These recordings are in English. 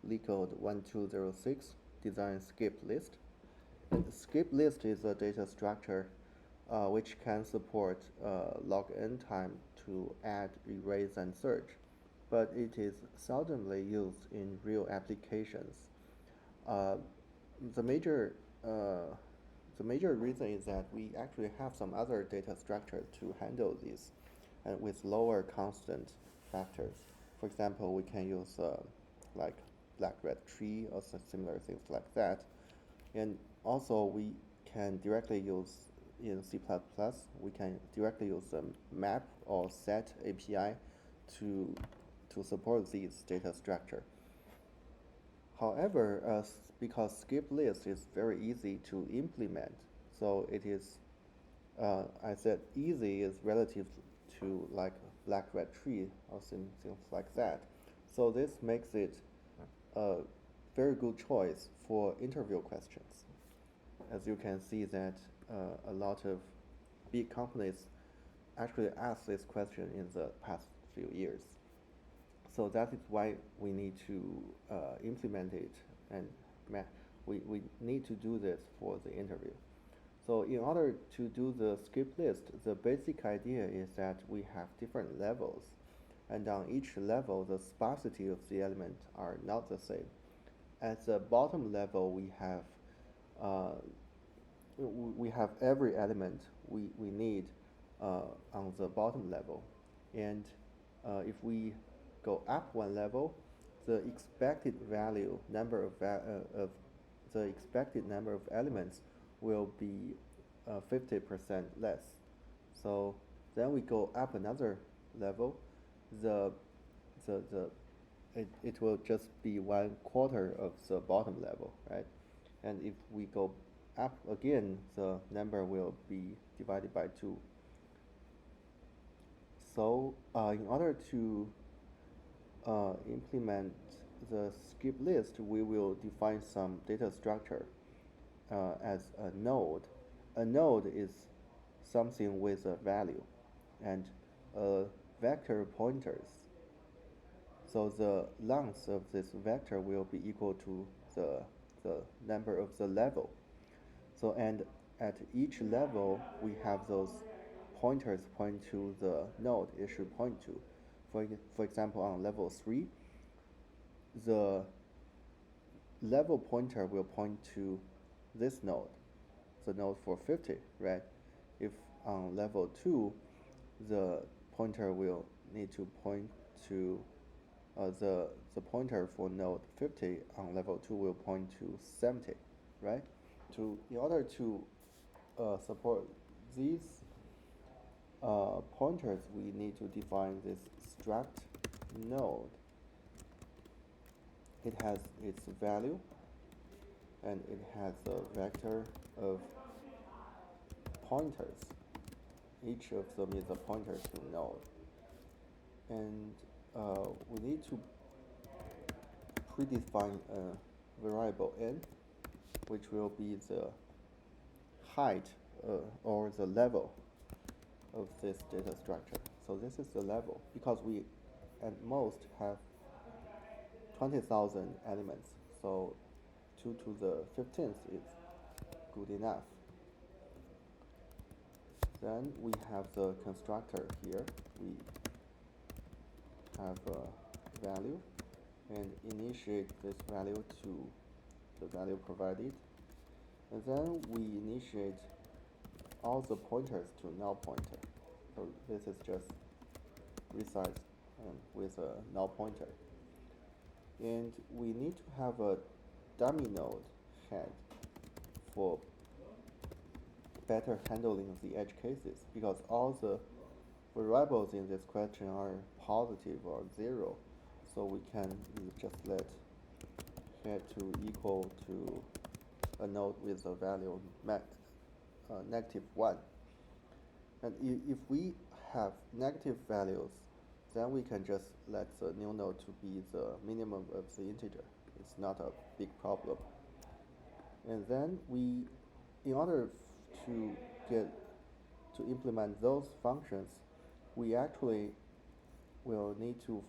Leetcode 1206 Design Skiplist. And Skiplist is a data structure which can support login time to add, erase, and search, but it is seldomly used in real applications. Uh, the major uh, the major reason is that we actually have some other data structure to handle this, and with lower constant factors. For example, we can use like black red tree or similar things like that. And also we can directly use in C++, we can directly use the map or set API to support this data structure. However, because skip list is very easy to implement, so it is, I said easy is relative to like black red tree or things like that. So this makes it a very good choice for interview questions. As you can see that a lot of big companies actually ask this question in the past few years. So that is why we need to implement it, and we need to do this for the interview. So in order to do the skip list, the basic idea is that we have different levels, and on each level, the sparsity of the element are not the same. At the bottom level, uh, we have every element we need on the bottom level. And if we go up one level, the expected value number of the expected number of elements will be 50% less. So then we go up another level, the the it will just be 1/4 of the bottom level, right? And if we go up again, the number will be divided by 2. So in order to implement the skip list, we will define some data structure as a node. A node is something with a value, and vector pointers. So the length of this vector will be equal to the number of the level. So and at each level, we have those pointers point to the node it should point to. For example, on level 3, the level pointer will point to this node, the node for 50, right? If on level 2, the pointer will need to point to the pointer for node 50 on level 2 will point to 70, right? In order to support these pointers, we need to define this struct node. It has its value, and it has a vector of pointers. Each of them is a pointer to node. And we need to predefine a variable n, which will be the height or the level of this data structure. So this is the level, because we at most have 20,000 elements. So 2 to the 15th is good enough. Then we have the constructor here. We have a value and initiate this value to the value provided. And then we initiate all the pointers to null pointer. So this is just resize with a null pointer. And we need to have a dummy node head for better handling of the edge cases, because all the variables in this question are positive or 0. So we can just let head to equal to a node with a value -1. And if we have negative values, then we can just let the new node to be the minimum of the integer. It's not a big problem. And then in order to implement those functions, we actually will need to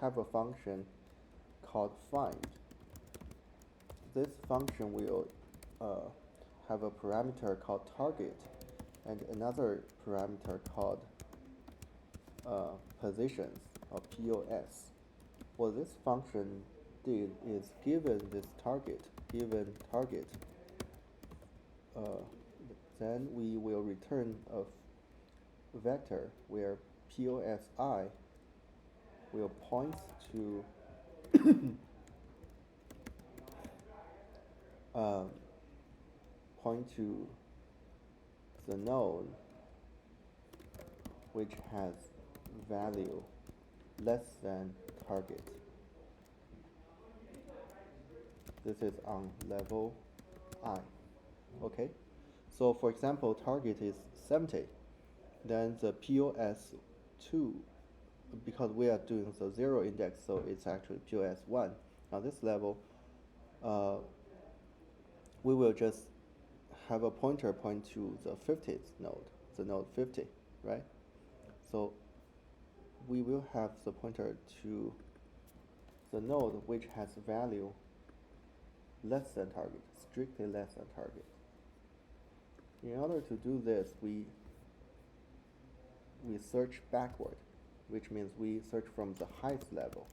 have a function called find. This function will have a parameter called target and another parameter called positions or POS. What this function did is given target, then we will return a vector where POSI will point to the node which has value less than target. This is on level I. Okay, so for example, target is 70. Then the POS2, because we are doing the 0 index, so it's actually POS1. On this level, we will just have a pointer point to the 50th node, the node 50, right? So we will have the pointer to the node which has value less than target, strictly less than target. In order to do this, we search backward, which means we search from the highest level.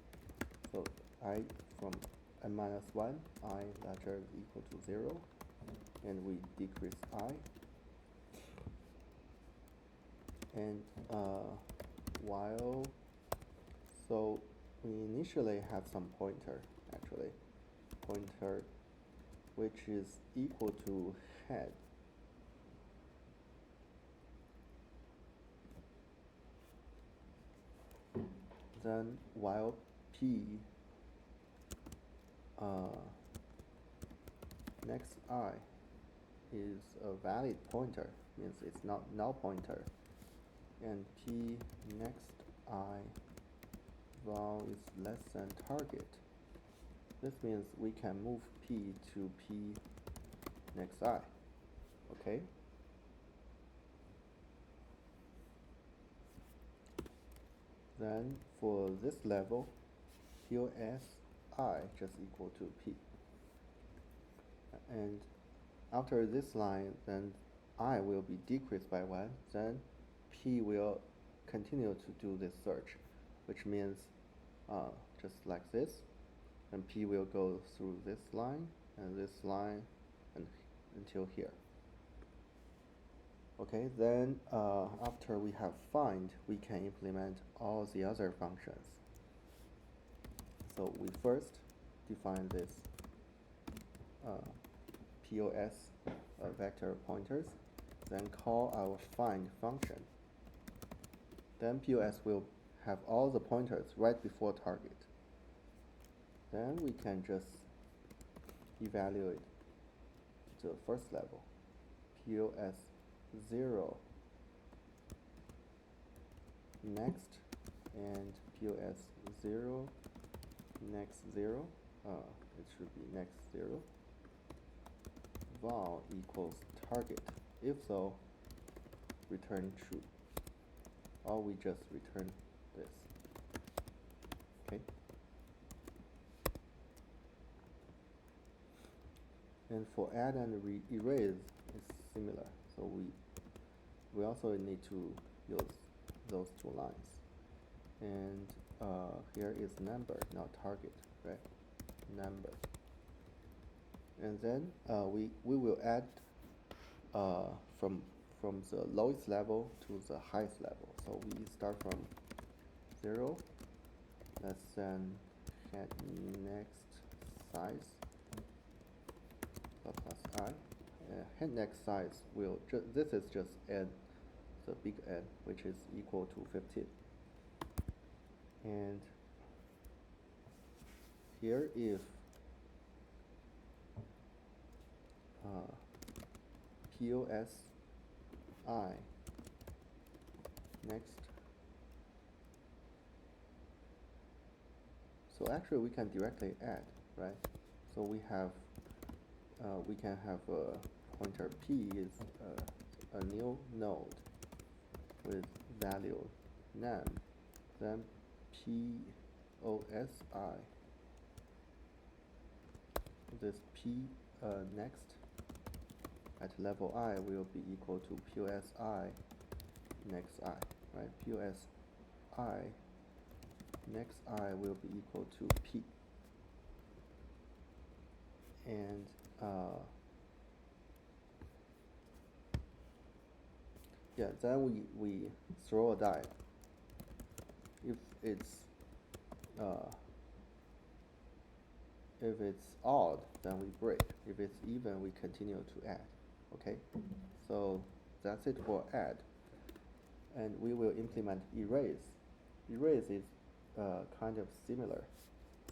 So I from n-1, I larger equal to 0, and we decrease I. And while, so we initially have some pointer, actually, pointer which is equal to head. Then while P next I is a valid pointer, means it's not null pointer, and P next I val is less than target. This means we can move P to P next I. Okay? Then for this level, POSI just equal to P. And after this line, then I will be decreased by 1, then P will continue to do this search, which means just like this, and P will go through this line and this line and until here. Okay, then after we have find, we can implement all the other functions. So we first define this POS vector pointers, then call our find function. Then POS will have all the pointers right before target. Then we can just evaluate the first level, POS 0 next, and POS 0 next 0, it should be next 0, val equals target. If so, return true, or we just return this. Okay. And for add and erase, it's similar. So we also need to use those two lines. And here is number, not target, right? Number. And then we will add from the lowest level to the highest level. So we start from 0, less than head next size plus I. Head next size will this is just n, the big N, which is equal to 15. And here if POS I next, so actually we can directly add, right? So we have we can have a pointer P is a new node with value num, then POSI this p next at level I will be equal to POSI next I, right? POSI next I will be equal to P. And yeah, then we throw a die. If it's odd, then we break. If it's even, we continue to add. Okay, so that's it for add. And we will implement erase. Erase is kind of similar.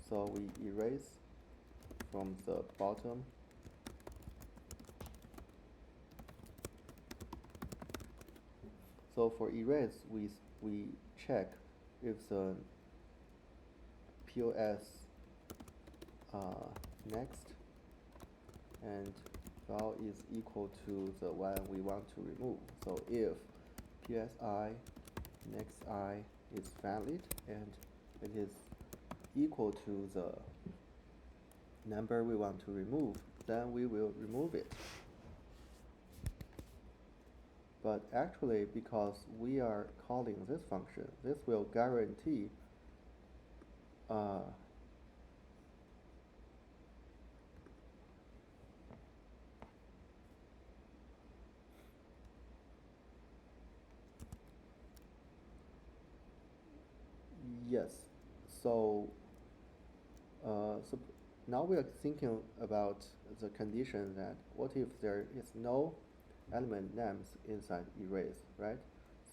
So we erase from the bottom. So for erase, we check if the POS next and val is equal to the one we want to remove. So if PSI next I is valid and it is equal to the number we want to remove, then we will remove it. But actually, because we are calling this function, this will guarantee yes. So now we are thinking about the condition that what if there is no element names inside erase, right?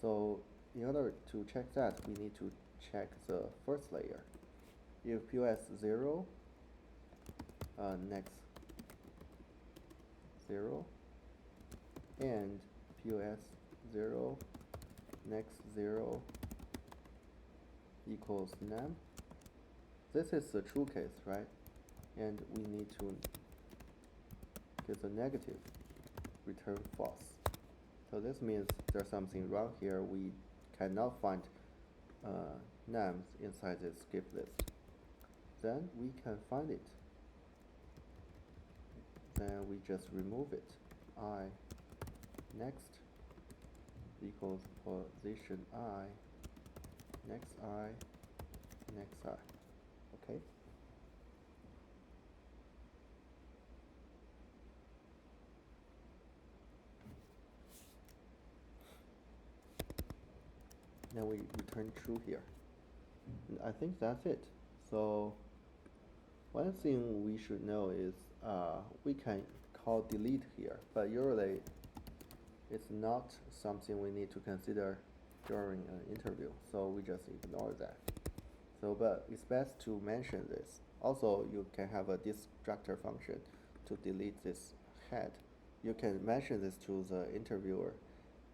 So in order to check that, we need to check the first layer. If POS 0, next 0, and POS 0, next 0 equals num, this is the true case, right? And we need to get the negative, return false. So this means there's something wrong here. We cannot find nums inside this skip list. Then we can find it. Then we just remove it. I next equals position I, next I, next I. Okay? Then we return true here. And I think that's it. So one thing we should know is we can call delete here, but usually it's not something we need to consider during an interview, so we just ignore that. So, but it's best to mention this. Also, you can have a destructor function to delete this head. You can mention this to the interviewer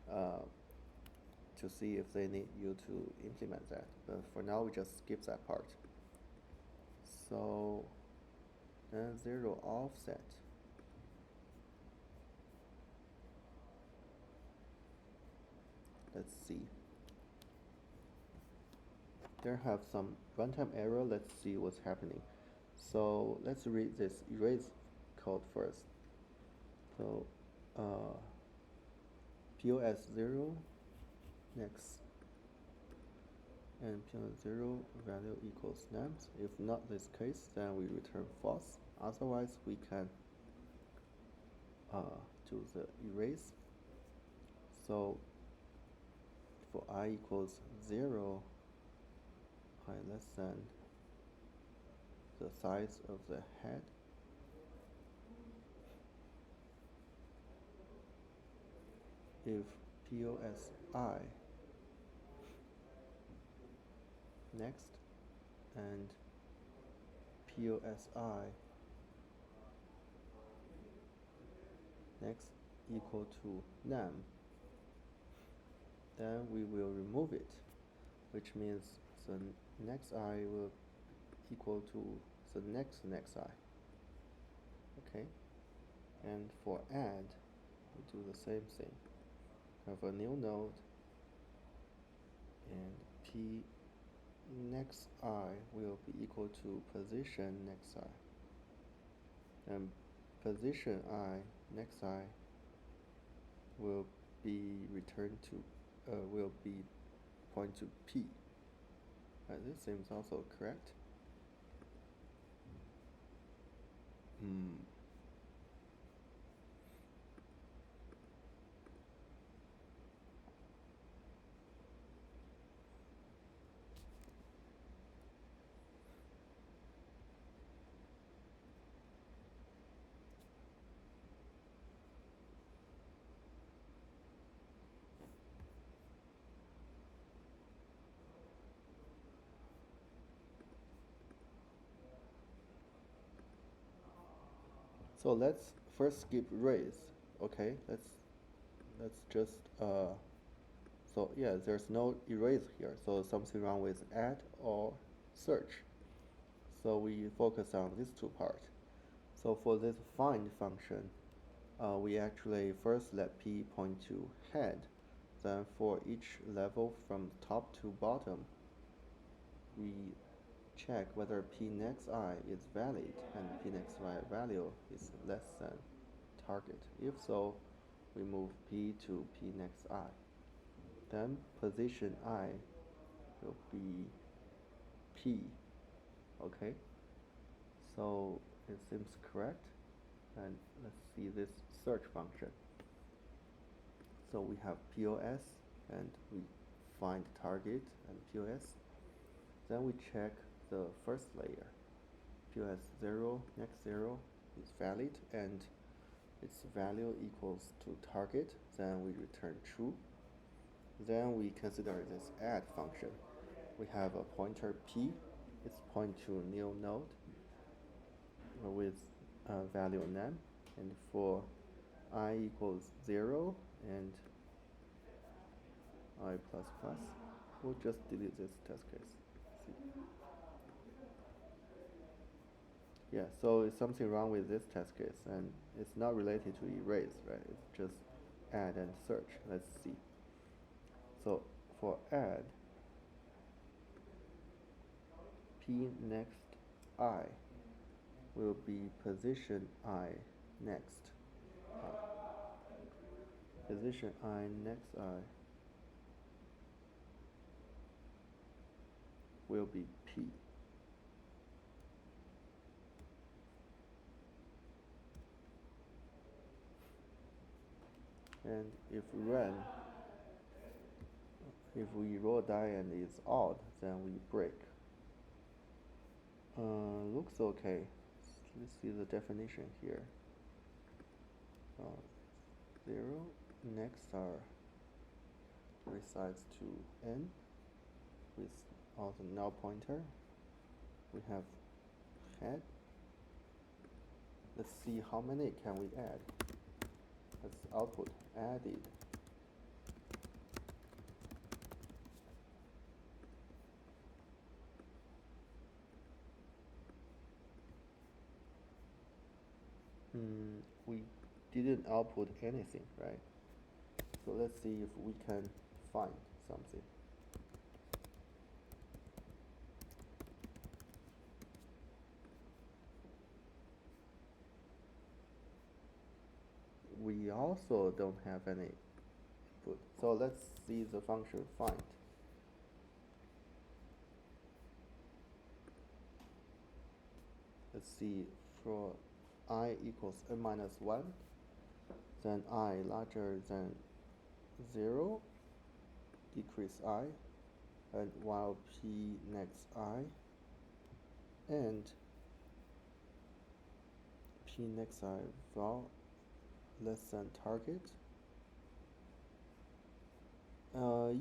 to see if they need you to implement that. But for now, we just skip that part. So, then 0 offset. Let's see. There have some runtime error. Let's see what's happening. So let's read this erase code first. So POS 0 next and POS 0 value equals nums. If not this case, then we return false. Otherwise, we can do the erase. So for I equals 0, I less than the size of the head. If POSI next and POSI next equal to num, then we will remove it, which means the next I will equal to the next I. Okay, and for add, we do the same thing. Have a new node, and P next I will be equal to position next I. and position I, next I, will be returned to, will be point to P. This seems also correct. So let's first skip raise. Okay, let's just so yeah, there's no erase here, so something wrong with add or search. So we focus on these two parts. So for this find function, we actually first let P point to head. Then for each level from top to bottom, we check whether P next I is valid and P next Y value is less than target. If so, we move P to P next I. Then position I will be P. Okay, so it seems correct. And let's see this search function. So we have POS and we find target and POS. Then we check the first layer. POS 0, next 0 is valid and its value equals to target. Then we return true. Then we consider this add function. We have a pointer P. It's point to new node with value name. And for I equals 0 and I plus plus, we'll just delete this test case. See. Yeah, so it's something wrong with this test case, and it's not related to erase, right? It's just add and search. Let's see. So for add, P next I will be position I next. Position I next I will be P. And if we roll die and it's odd, then we break. Looks okay. Let's see the definition here. 0 next are resides to n with all the null pointer. We have head. Let's see how many can we add. Let's output added. We didn't output anything, right? So let's see if we can find something. We also don't have any input. So let's see the function find. Let's see, for I equals n minus 1, then I larger than 0, decrease I, and while P next I, and P next I val less than target.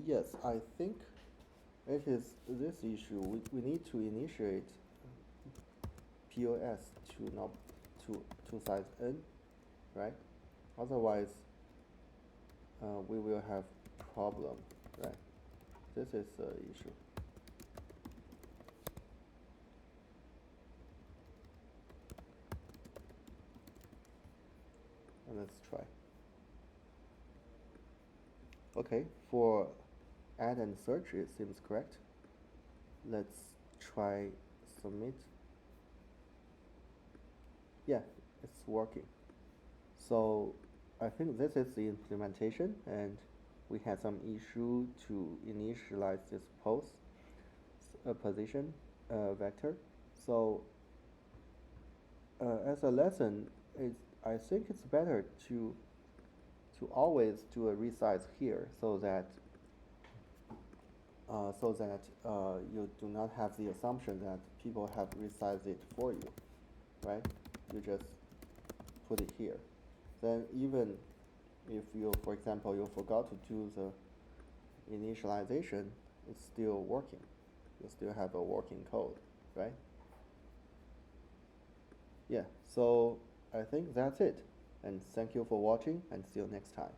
Yes, I think it is this issue. We need to initiate POS to size n, right? Otherwise, we will have problem, right? This is the issue. And let's try. Okay, for add and search, it seems correct. Let's try submit. Yeah, it's working. So I think this is the implementation, and we had some issue to initialize this post position vector. So as a lesson, I think it's better to always do a resize here so that you do not have the assumption that people have resized it for you, right? You just put it here. Then even if you, for example, you forgot to do the initialization, it's still working. You still have a working code, right? Yeah, so I think that's it. And thank you for watching, and see you next time.